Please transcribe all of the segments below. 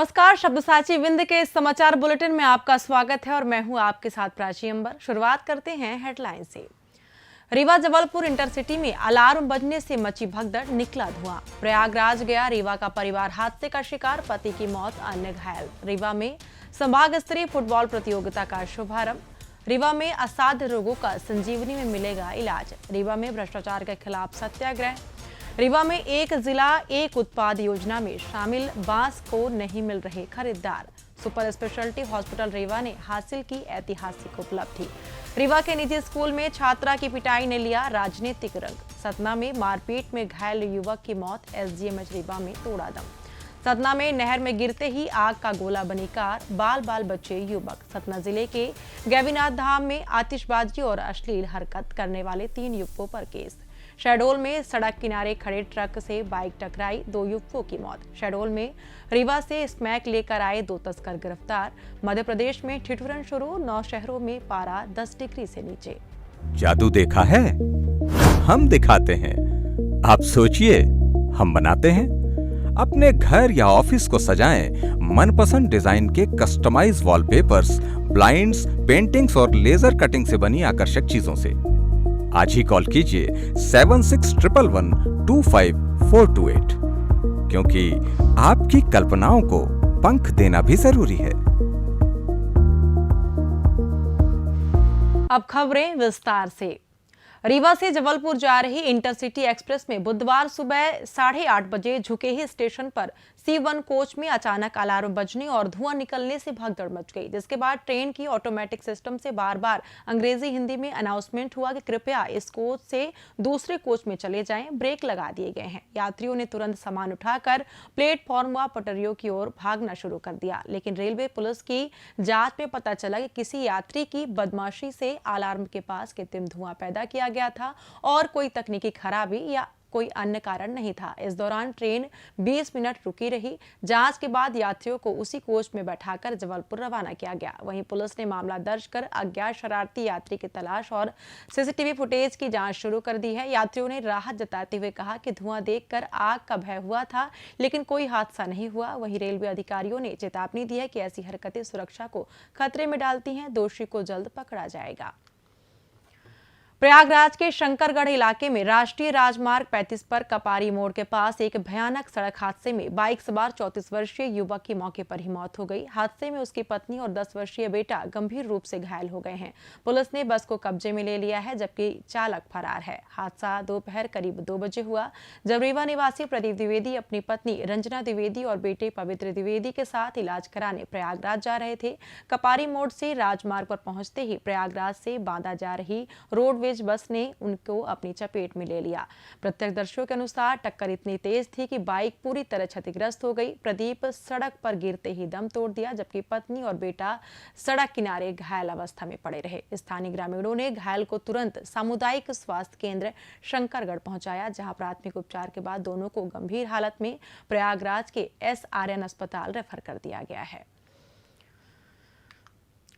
नमस्कार, शब्दसाची विंद के इस समाचार बुलेटिन में आपका स्वागत है और मैं हूं आपके साथ प्राची अंबर। शुरुआत करते हैं हेडलाइन से। रीवा जबलपुर इंटरसिटी में अलार्म बजने से मची भगदड़, निकला धुआं। प्रयागराज गया रीवा का परिवार हादसे का शिकार, पति की मौत, अन्य घायल। रीवा में संभाग स्तरीय फुटबॉल प्रतियोगिता का शुभारंभ। रीवा में असाध्य रोगों का संजीवनी में मिलेगा इलाज। रीवा में भ्रष्टाचार के खिलाफ सत्याग्रह। रीवा में एक जिला एक उत्पाद योजना में शामिल बांस को नहीं मिल रहे खरीदार। सुपर स्पेशलिटी हॉस्पिटल रीवा ने हासिल की ऐतिहासिक उपलब्धि। रीवा के निजी स्कूल में छात्रा की पिटाई ने लिया राजनीतिक रंग। सतना में मारपीट में घायल युवक की मौत, एसडीएमएच रीवा में तोड़ा दम। सतना में नहर में गिरते ही आग का गोला बनी कार, बाल बाल बचे युवक। सतना जिले के गैवीनाथ धाम में आतिशबाजी और अश्लील हरकत करने वाले 3 युवकों पर केस। शहडोल में सड़क किनारे खड़े ट्रक से बाइक टकराई, 2 युवकों की मौत। शहडोल में रीवा से स्मैक लेकर आए 2 तस्कर गिरफ्तार। मध्य प्रदेश में ठिठुरन शुरू, 9 शहरों में पारा 10 डिग्री से नीचे। जादू देखा है, हम दिखाते हैं। आप सोचिए, हम बनाते हैं। अपने घर या ऑफिस को सजाएं मनपसंद डिजाइन के कस्टमाइज वॉलपेपर्स, ब्लाइंड्स, पेंटिंग्स और लेजर कटिंग से बनी आकर्षक चीजों से। आज ही कॉल कीजिए 7611125428, क्योंकि आपकी कल्पनाओं को पंख देना भी जरूरी है। अब खबरें विस्तार से। रीवा से जबलपुर जा रही इंटरसिटी एक्सप्रेस में बुधवार सुबह 8:30 बजे झुके ही स्टेशन पर C1 कोच में अचानक अलार्म बजने और धुआं निकलने से भगदड़ मच गई, जिसके बाद ट्रेन की ऑटोमेटिक सिस्टम से बार बार अंग्रेजी हिंदी में अनाउंसमेंट हुआ कि कृपया इस कोच से दूसरे कोच में चले जाएं, ब्रेक लगा दिए गए हैं। यात्रियों ने तुरंत सामान उठाकर प्लेटफॉर्म व पटरियों की ओर भागना शुरू कर दिया, लेकिन रेलवे पुलिस की जांच में पता चला कि किसी यात्री की बदमाशी से अलार्म के पास कृत्रिम धुआं पैदा किया गया था और कोई तकनीकी खराबी या कोई अन्य कारण नहीं था। इस दौरान ट्रेन 20 मिनट रुकी रही। जांच के बाद यात्रियों को उसी कोच में बैठाकर जबलपुर रवाना किया गया। वहीं पुलिस ने मामला दर्ज कर अज्ञात शरारती यात्री की तलाश और सीसीटीवी फुटेज की जांच शुरू कर दी है। यात्रियों ने राहत जताते हुए कहा कि धुआं देखकर आग का भय हुआ था, लेकिन कोई हादसा नहीं हुआ। वहीं रेलवे अधिकारियों ने चेतावनी दी है कि ऐसी हरकतें सुरक्षा को खतरे में डालती हैं। दोषी को जल्द पकड़ा जाएगा। प्रयागराज के शंकरगढ़ इलाके में राष्ट्रीय राजमार्ग 35 पर कपारी मोड़ के पास एक भयानक सड़क हादसे में बाइक सवार 34 वर्षीय युवक की मौके पर ही मौत हो गई। हादसे में उसकी पत्नी और 10 वर्षीय बेटा गंभीर रूप से घायल हो गए हैं। पुलिस ने बस को कब्जे में ले लिया है, जबकि चालक फरार है। हादसा दोपहर करीब 2 बजे हुआ, जब रीवा निवासी प्रदीप द्विवेदी अपनी पत्नी रंजना द्विवेदी और बेटे पवित्र द्विवेदी के साथ इलाज कराने प्रयागराज जा रहे थे। कपारी मोड़ से राजमार्ग पर पहुंचते ही प्रयागराज से बांदा जा रही रोडवेज बस ने उनको अपनी चपेट में ले लिया। प्रत्यक्षदर्शियों के अनुसार टक्कर इतनी तेज थी कि बाइक पूरी तरह क्षतिग्रस्त हो गई। प्रदीप सड़क पर गिरते ही दम तोड़ दिया, जबकि पत्नी और बेटा सड़क किनारे घायल अवस्था में पड़े रहे। स्थानीय ग्रामीणों ने घायल को तुरंत सामुदायिक स्वास्थ्य केंद्र शंकरगढ़ पहुंचाया, जहां प्राथमिक उपचार के बाद दोनों को गंभीर हालत में प्रयागराज के SRN अस्पताल रेफर कर दिया गया है।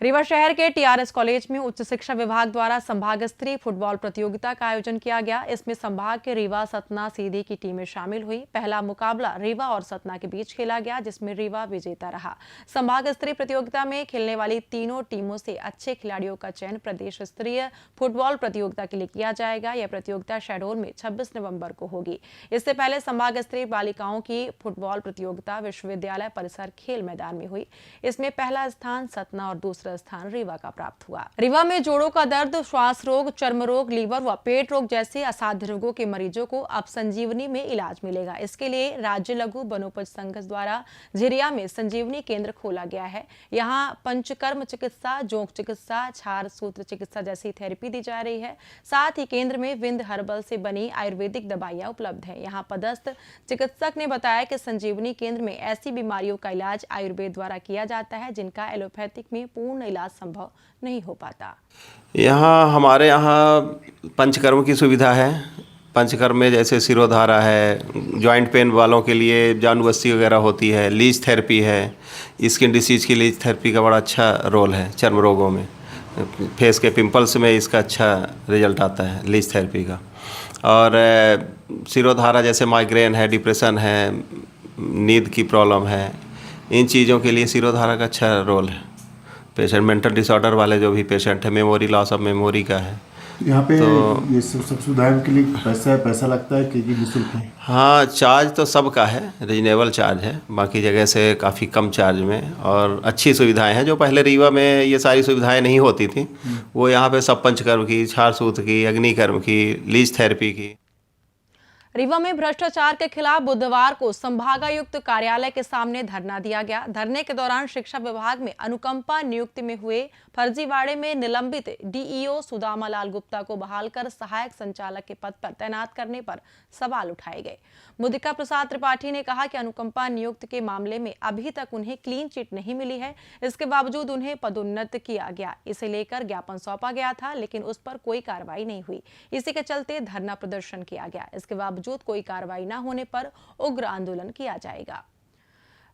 रीवा शहर के TRS कॉलेज में उच्च शिक्षा विभाग द्वारा संभाग स्तरीय फुटबॉल प्रतियोगिता का आयोजन किया गया। इसमें संभाग के रीवा, सतना, सीधी की टीमें शामिल हुई। पहला मुकाबला रीवा और सतना के बीच खेला गया, जिसमें रीवा विजेता रहा। संभाग स्तरीय प्रतियोगिता में खेलने वाली तीनों टीमों से अच्छे खिलाड़ियों का चयन प्रदेश स्तरीय फुटबॉल प्रतियोगिता के लिए किया जाएगा। यह प्रतियोगिता शहडोल में 26 नवंबर को होगी। इससे पहले संभाग स्तरीय बालिकाओं की फुटबॉल प्रतियोगिता विश्वविद्यालय परिसर खेल मैदान में हुई। इसमें पहला स्थान सतना और दूसरा स्थान रीवा का प्राप्त हुआ। रीवा में जोड़ों का दर्द, श्वास रोग, चर्म रोग, लीवर व पेट रोग जैसे असाध्य रोगों के मरीजों को अब संजीवनी में इलाज मिलेगा। इसके लिए राज्य लघु वनोपज संघ द्वारा झिरिया में संजीवनी केंद्र खोला गया है। यहाँ पंचकर्म चिकित्सा, जोंक चिकित्सा, छार सूत्र चिकित्सा जैसी थेरेपी दी जा रही है। साथ ही केंद्र में विंध हर्बल से बनी आयुर्वेदिक दवाइयां उपलब्ध है। यहाँ पदस्थ चिकित्सक ने बताया कि संजीवनी केंद्र में ऐसी बीमारियों का इलाज आयुर्वेद द्वारा किया जाता है जिनका एलोपैथिक में पूर्ण इलाज संभव नहीं हो पाता। हमारे यहाँ पंचकर्म की सुविधा है। पंचकर्म में जैसे सिरोधारा है, जॉइंट पेन वालों के लिए जानुबस्ती वगैरह होती है, लीच थेरेपी है, स्किन डिसीज की लीच थेरेपी का बड़ा अच्छा रोल है। चर्म रोगों में, फेस के पिंपल्स में इसका अच्छा रिजल्ट आता है लीच थेरेपी का। और सिरोधारा जैसे माइग्रेन है, डिप्रेशन है, नींद की प्रॉब्लम है, इन चीज़ों के लिए सिरोधारा का अच्छा रोल है। पेशेंट मेंटल डिसऑर्डर वाले जो भी पेशेंट है, मेमोरी लॉस ऑफ मेमोरी का है, यहाँ पे ये सब सुविधाओं के लिए पैसा लगता है कि निःशुल्क है? हाँ, चार्ज तो सबका है, रीजनेबल चार्ज है, बाकी जगह से काफ़ी कम चार्ज में, और अच्छी सुविधाएं हैं। जो पहले रीवा में ये सारी सुविधाएं नहीं होती थी, वो यहाँ पे सब पंचकर्म की, क्षार सूत्र की, अग्निकर्म की, लीज थेरेपी की। रीवा में भ्रष्टाचार के खिलाफ बुधवार को संभागायुक्त कार्यालय के सामने धरना दिया गया। धरने के दौरान शिक्षा विभाग में अनुकंपा नियुक्ति में हुए फर्जीवाड़े में निलंबित डीईओ सुदामा लाल गुप्ता को बहाल कर सहायक संचालक के पद पर तैनात करने पर सवाल उठाए गए। मुदिका प्रसाद त्रिपाठी ने कहा कि अनुकंपा नियुक्त के मामले में अभी तक उन्हें क्लीन चिट नहीं मिली है, इसके बावजूद उन्हें पदोन्नत किया गया। इसे लेकर ज्ञापन सौंपा गया था, लेकिन उस पर कोई कार्रवाई नहीं हुई। इसी के चलते धरना प्रदर्शन किया गया। इसके बावजूद कोई कार्रवाई न होने पर उग्र आंदोलन किया जाएगा।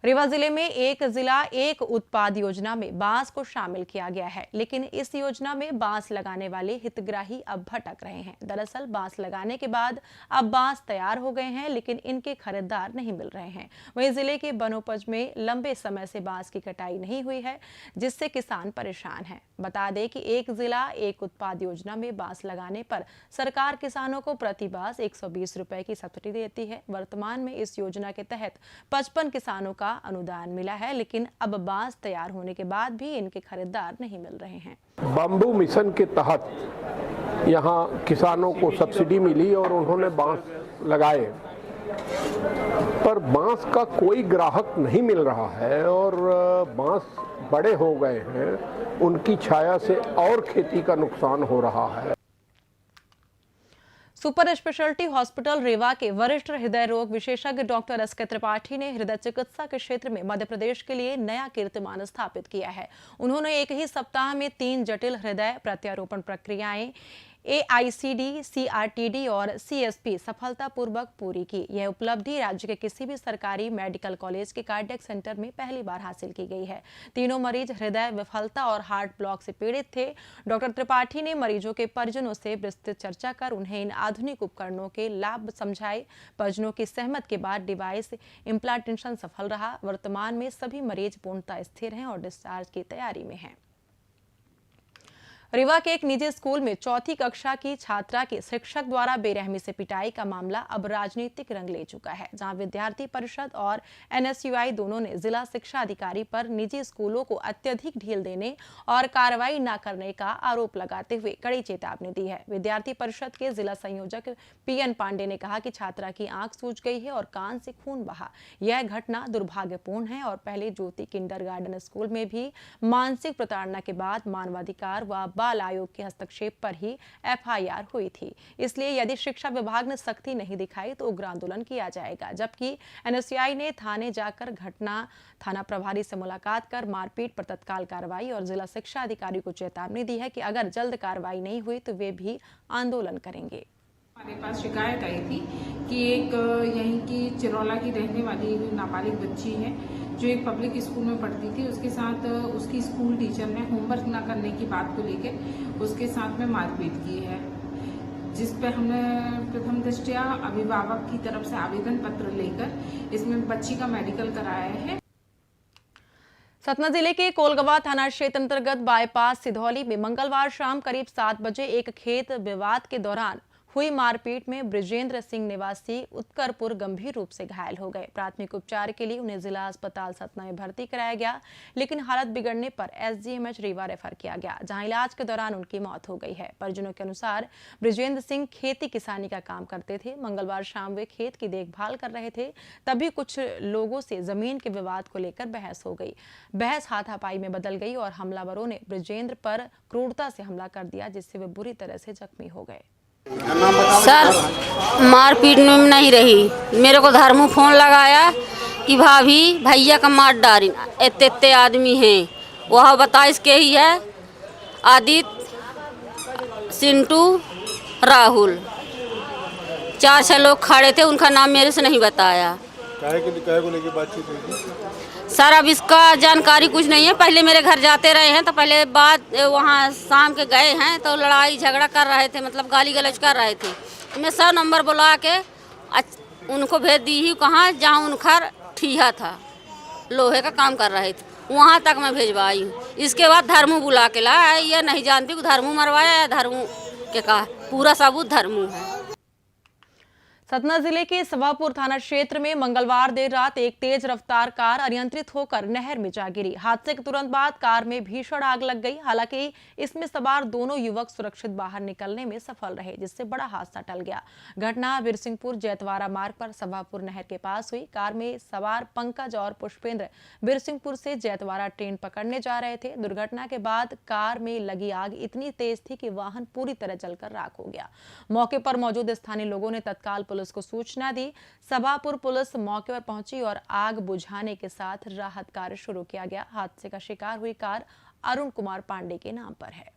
रीवा जिले में एक जिला एक उत्पाद योजना में बांस को शामिल किया गया है, लेकिन इस योजना में बांस लगाने वाले हितग्राही अब भटक रहे हैं। दरअसल बांस लगाने के बाद अब बांस तैयार हो गए हैं, लेकिन इनके खरीदार नहीं मिल रहे हैं। वहीं जिले के वनोपज में लंबे समय से बांस की कटाई नहीं हुई है, जिससे किसान परेशान हैं। बता दें कि एक जिला एक उत्पाद योजना में बांस लगाने पर सरकार किसानों को प्रति बांस 120 रुपए की सब्सिडी देती है। वर्तमान में इस योजना के तहत 55 किसानों का अनुदान मिला है, लेकिन अब बांस तैयार होने के बाद भी इनके खरीदार नहीं मिल रहे हैं। बम्बू मिशन के तहत यहाँ किसानों को सब्सिडी मिली और उन्होंने बांस लगाए, पर बांस का कोई ग्राहक नहीं मिल रहा है और बांस बड़े हो गए हैं, उनकी छाया से और खेती का नुकसान हो रहा है। सुपर स्पेशलिटी हॉस्पिटल रीवा के वरिष्ठ हृदय रोग विशेषज्ञ डॉक्टर एस के त्रिपाठी ने हृदय चिकित्सा के क्षेत्र में मध्य प्रदेश के लिए नया कीर्तिमान स्थापित किया है। उन्होंने एक ही सप्ताह में 3 जटिल हृदय प्रत्यारोपण प्रक्रियाएं AICD, CRTD और CSP सफलतापूर्वक पूरी की। यह उपलब्धि राज्य के किसी भी सरकारी मेडिकल कॉलेज के कार्डियक सेंटर में पहली बार हासिल की गई है। तीनों मरीज हृदय विफलता और हार्ट ब्लॉक से पीड़ित थे। डॉक्टर त्रिपाठी ने मरीजों के परिजनों से विस्तृत चर्चा कर उन्हें इन आधुनिक उपकरणों के लाभ समझाए। परिजनों की सहमत के बाद डिवाइस इम्प्लांटेशन सफल रहा। वर्तमान में सभी मरीज पूर्णतः स्थिर हैं और डिस्चार्ज की तैयारी में हैं। रीवा के एक निजी स्कूल में 4ठी कक्षा की छात्रा के शिक्षक द्वारा बेरहमी से पिटाई का मामला अब राजनीतिक रंग ले चुका है, जहां विद्यार्थी परिषद और NSUI दोनों ने जिला शिक्षा अधिकारी पर निजी स्कूलों को अत्यधिक ढील देने और कार्रवाई न करने का आरोप लगाते हुए कड़ी चेतावनी दी है। विद्यार्थी परिषद के जिला संयोजक PN पांडे ने कहा कि छात्रा की आंख सूज गई है और कान से खून बहा। यह घटना दुर्भाग्यपूर्ण है और पहले ज्योति किंडरगार्टन स्कूल में भी मानसिक प्रताड़ना के बाद मानवाधिकार व बाल आयोग के हस्तक्षेप पर ही FIR हुई थी। इसलिए यदि शिक्षा विभाग ने सख्ती नहीं दिखाई तो उग्र आंदोलन किया जाएगा। जबकि NSUI ने थाने जाकर थाना प्रभारी से मुलाकात कर मारपीट पर तत्काल कार्रवाई और जिला शिक्षा अधिकारी को चेतावनी दी है कि अगर जल्द कार्रवाई नहीं हुई तो वे भी आंदोलन करेंगे। हमारे पास शिकायत आई थी कि एक यहीं की चिरौला की रहने वाली नाबालिग बच्ची है जो एक पब्लिक स्कूल में पढ़ती थी, उसके साथ उसकी स्कूल टीचर ने होमवर्क ना करने की बात को लेकर उसके साथ में मारपीट की है, जिस पे हमने प्रथम दृष्टया अभिभावक की तरफ से आवेदन पत्र लेकर इसमें बच्ची का मेडिकल कराया है। सतना जिले के कोलगवा थाना क्षेत्र अंतर्गत बाईपास सिधौली में मंगलवार शाम करीब 7 बजे एक खेत विवाद के दौरान हुई मारपीट में बृजेंद्र सिंह निवासी उत्करपुर गंभीर रूप से घायल हो गए। प्राथमिक उपचार के लिए उन्हें जिला अस्पताल सतना में भर्ती कराया गया, लेकिन हालत बिगड़ने पर SGMH रीवा रेफर किया गया, जहां इलाज के दौरान उनकी मौत हो गई है। परिजनों के अनुसार बृजेंद्र सिंह खेती किसानी का काम करते थे। मंगलवार शाम वे खेत की देखभाल कर रहे थे, तभी कुछ लोगों से जमीन के विवाद को लेकर बहस हो गई। बहस हाथापाई में बदल गई और हमलावरों ने बृजेंद्र पर क्रूरता से हमला कर दिया, जिससे वे बुरी तरह से जख्मी हो गए। सर मारपीट में नहीं रही, मेरे को धर्मू फोन लगाया कि भाभी भैया का मार डारी, इतने आदमी हैं, वह 22 के ही है, आदित्य, सिंटू, राहुल, 4-6 लोग खड़े थे, उनका नाम मेरे से नहीं बताया। काहे को लेके बातचीत हुई थी? सर अब इसका जानकारी कुछ नहीं है। पहले मेरे घर जाते रहे हैं तो पहले बाद वहाँ शाम के गए हैं तो लड़ाई झगड़ा कर रहे थे, मतलब गाली गलौज कर रहे थे। मैं 100 नंबर बुला के उनको भेज दी ही कहाँ जहाँ उनका ठीहा था। लोहे का काम कर रहे थे, वहाँ तक मैं भिजवाई हूँ। इसके बाद धर्मू बुला के लाया, या नहीं जानती कि धर्मू मरवाया या धर्मू के कहा, पूरा सबूत धर्मू है। सतना जिले के सभापुर थाना क्षेत्र में मंगलवार देर रात एक तेज रफ्तार कार अनियंत्रित होकर नहर में जा गिरी। हादसे के तुरंत बाद कार में भीषण आग लग गई। हालांकि इसमें सवार दोनों युवक सुरक्षित बाहर निकलने में सफल रहे, जिससे बड़ा हादसा टल गया। घटना बिरसिंहपुर जैतवारा मार्ग पर सभापुर नहर के पास हुई। कार में सवार पंकज और पुष्पेंद्र बिरसिंहपुर से जैतवारा ट्रेन पकड़ने जा रहे थे। दुर्घटना के बाद कार में लगी आग इतनी तेज थी कि वाहन पूरी तरह जलकर राख हो गया। मौके पर मौजूद स्थानीय लोगों ने तत्काल पुलिस को सूचना दी। सभापुर पुलिस मौके पर पहुंची और आग बुझाने के साथ राहत कार्य शुरू किया गया। हादसे का शिकार हुई कार अरुण कुमार पांडे के नाम पर है।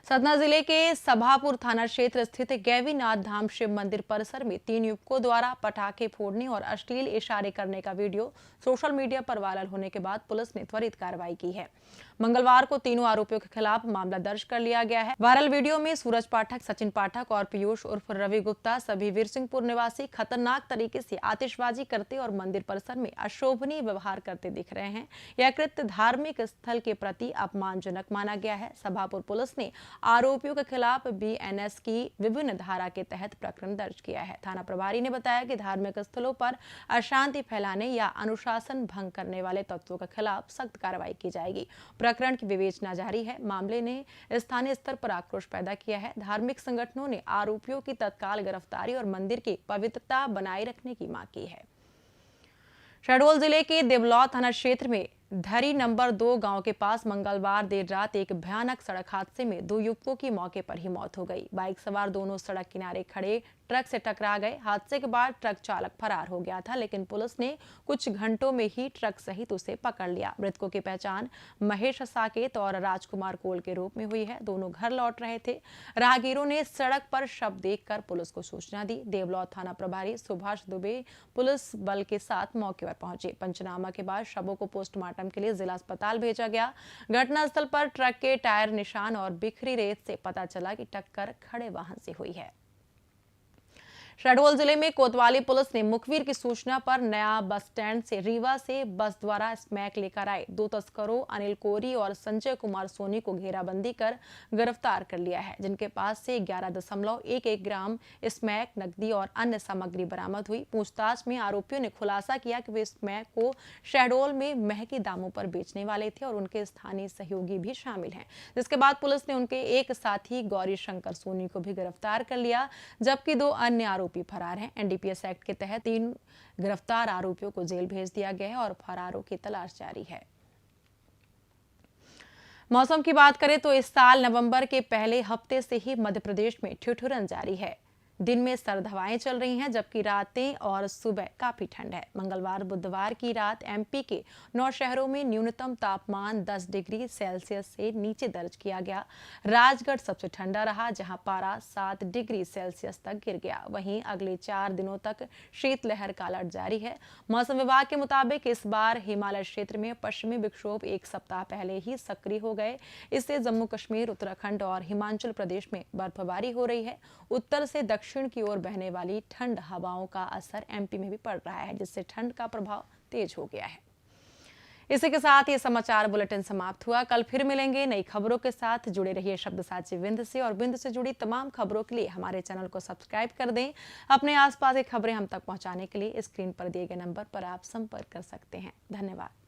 सतना जिले के सभापुर थाना क्षेत्र स्थित गैवीनाथ धाम शिव मंदिर परिसर में 3 युवकों द्वारा पटाखे फोड़ने और अश्लील इशारे करने का वीडियो सोशल मीडिया पर वायरल होने के बाद पुलिस ने त्वरित कार्रवाई की है। मंगलवार को तीनों आरोपियों के खिलाफ मामला दर्ज कर लिया गया है। वायरल वीडियो में सूरज पाठक, सचिन पाठक और पीयूष उर्फ रवि गुप्ता सभी वीरसिंहपुर निवासी खतरनाक तरीके से आतिशबाजी करते और मंदिर परिसर में अशोभनीय व्यवहार करते दिख रहे हैं। यह कृत्य धार्मिक स्थल के प्रति अपमानजनक माना गया है। सभापुर पुलिस ने आरोपियों के खिलाफ बीएनएस की विभिन्न धारा के तहत प्रकरण दर्ज किया है। थाना प्रभारी ने बताया कि धार्मिक स्थलों पर अशांति फैलाने या अनुशासन भंग करने वाले तत्वों के खिलाफ सख्त कार्रवाई की जाएगी। प्रकरण की विवेचना जारी है। मामले ने स्थानीय स्तर पर आक्रोश पैदा किया है। धार्मिक संगठनों ने आरोपियों की तत्काल गिरफ्तारी और मंदिर की पवित्रता बनाए रखने की मांग की है। शहडोल जिले के देवलौर थाना क्षेत्र में धरी नंबर 2 गांव के पास मंगलवार देर रात एक भयानक सड़क हादसे में 2 युवकों की मौके पर ही मौत हो गई। बाइक सवार दोनों सड़क किनारे खड़े ट्रक से टकरा गए। हादसे के बाद ट्रक चालक फरार हो गया था, लेकिन पुलिस ने कुछ घंटों में ही ट्रक सहित उसे पकड़ लिया। मृतकों की पहचान महेश साकेत और राजकुमार कोल के रूप में हुई है। दोनों घर लौट रहे थे। राहगीरों ने सड़क पर शव देखकर पुलिस को सूचना दी। देवलौर थाना प्रभारी सुभाष दुबे पुलिस बल के साथ मौके पर पहुंचे। पंचनामा के बाद शवों को पोस्टमार्टम के लिए जिला अस्पताल भेजा गया। घटनास्थल पर ट्रक के टायर निशान और बिखरी रेत से पता चला कि टक्कर खड़े वाहन से हुई है। शहडोल जिले में कोतवाली पुलिस ने मुखबिर की सूचना पर नया बस स्टैंड से रीवा से बस द्वारा स्मैक लेकर आए 2 तस्करों अनिल कोरी और संजय कुमार सोनी को घेराबंदी कर गिरफ्तार कर लिया है, जिनके पास से 11.11 ग्राम स्मैक, नकदी और अन्य सामग्री बरामद हुई। पूछताछ में आरोपियों ने खुलासा किया कि वे स्मैक को शहडोल में महंगे दामों पर बेचने वाले थे और उनके स्थानीय सहयोगी भी शामिल हैं। जिसके बाद पुलिस ने उनके एक साथी गौरी शंकर सोनी को भी गिरफ्तार कर लिया, जबकि 2 अन्य आरोपी फरार हैं। एनडीपीएस एक्ट के तहत 3 गिरफ्तार आरोपियों को जेल भेज दिया गया है और फरारों की तलाश जारी है। मौसम की बात करें तो इस साल नवंबर के पहले हफ्ते से ही मध्य प्रदेश में ठिठुरन जारी है। दिन में सर्द हवाएं चल रही हैं, जबकि रातें और सुबह काफी ठंड है। मंगलवार बुधवार की रात एमपी के 9 शहरों में न्यूनतम तापमान 10 डिग्री सेल्सियस से नीचे दर्ज किया गया। राजगढ़ सबसे ठंडा रहा, जहां पारा 7 डिग्री सेल्सियस तक गिर गया। वहीं अगले 4 दिनों तक शीतलहर का अलर्ट जारी है। मौसम विभाग के मुताबिक इस बार हिमालय क्षेत्र में पश्चिमी विक्षोभ 1 सप्ताह पहले ही सक्रिय हो गए। इससे जम्मू कश्मीर, उत्तराखंड और हिमाचल प्रदेश में बर्फबारी हो रही है। उत्तर से दक्षिण की ओर बहने वाली ठंड हवाओं का असर एमपी में भी पड़ रहा है, जिससे ठंड का प्रभाव तेज हो गया है। इसी के साथ ये समाचार बुलेटिन समाप्त हुआ। कल फिर मिलेंगे नई खबरों के साथ। जुड़े रहिए शब्दसाची विंध्य से, और विंध्य से जुड़ी तमाम खबरों के लिए हमारे चैनल को सब्सक्राइब कर दें। अपने आसपास की खबरें हम तक पहुंचाने के लिए स्क्रीन पर दिए गए नंबर पर आप संपर्क कर सकते हैं। धन्यवाद।